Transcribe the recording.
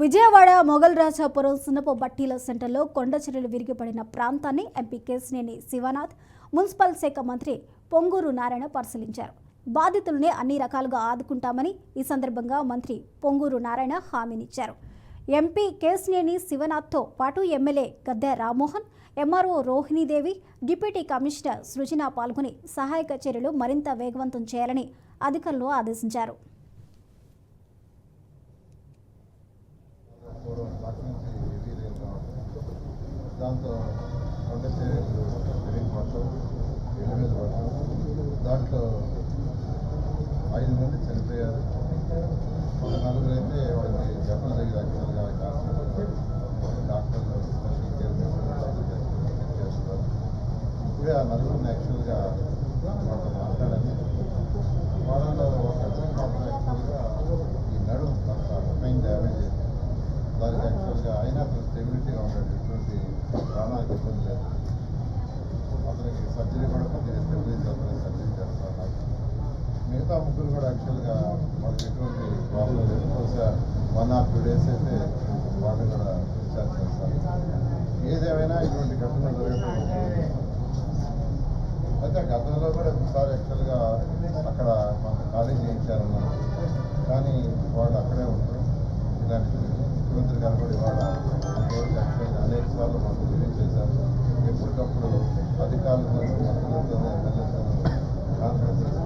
విజయవాడ మొగల్ రాజాపురం సున్నపు బట్టీల సెంటర్లో కొండ చర్యలు విరిగిపడిన ప్రాంతాన్ని ఎంపీ కేశినేని శివనాథ్, మున్సిపల్ శాఖ మంత్రి పొంగూరు నారాయణ పరిశీలించారు. బాధితుల్ని అన్ని రకాలుగా ఆదుకుంటామని ఈ సందర్భంగా మంత్రి పొంగూరు నారాయణ హామీనిచ్చారు. ఎంపీ కేశినేని శివనాథ్తో పాటు MLA Gadde Rammohan, MRO Rohinidevi, deputy commissioner Srujana పాల్గొని సహాయక చర్యలు మరింత వేగవంతం చేయాలని అధికారులు ఆదేశించారు. దాంతో కొండ చర్యలు విరిగిపడటం, ఇళ్ళ మీద పడటం, దాంట్లో 5 మంది చనిపోయారు. ఒక 4 అయితే వాళ్ళకి జబ్బులు తగిలి యాక్చువల్గా డాక్టర్లు స్పెషల్ కేర్ చేస్తున్నారు. ఇప్పుడే ఆ 4 యాక్చువల్గా వాళ్ళతో మాట్లాడాలి. వాళ్ళలో ఒక అతను మాత్రం యాక్చువల్గా ఈ నడుము మెయిన్ డ్యామేజ్ అయింది. దానికి యాక్చువల్గా అయినా అతను స్టెబిలిటీగా ఉంటాడు, ఎటువంటి ప్రాణాలకు ఇబ్బంది లేదు. అతనికి సర్జరీ కూడా కొద్దిగా స్టెబిలైజ్ అవుతుంది, సర్జరీ చేస్తున్నారు. మిగతా 3 కూడా యాక్చువల్గా వాళ్ళకి ఎటువంటి ప్రాబ్లం లేదు. బహుశా 1 or 2 days అయితే వాళ్ళు కూడా డిశ్చార్జ్ చేస్తారు. ఏదేమైనా ఇటువంటి ఘటన జరగడం అయితే గతంలో కూడా ఒకసారి యాక్చువల్గా అక్కడ మాకు ఖాళీ చేయించారన్నారు, కానీ వాళ్ళు అక్కడే ఉంటారు. ఇలాంటి ముఖ్యమంత్రి గారు కూడా ఇవాళ యాక్చువల్గా అనేక సార్లు మాకు తెలియజేశారు. ఎప్పటికప్పుడు అధికారులతో, మంత్రులతో, ఎమ్మెల్యేలతో కాన్ఫరెన్స్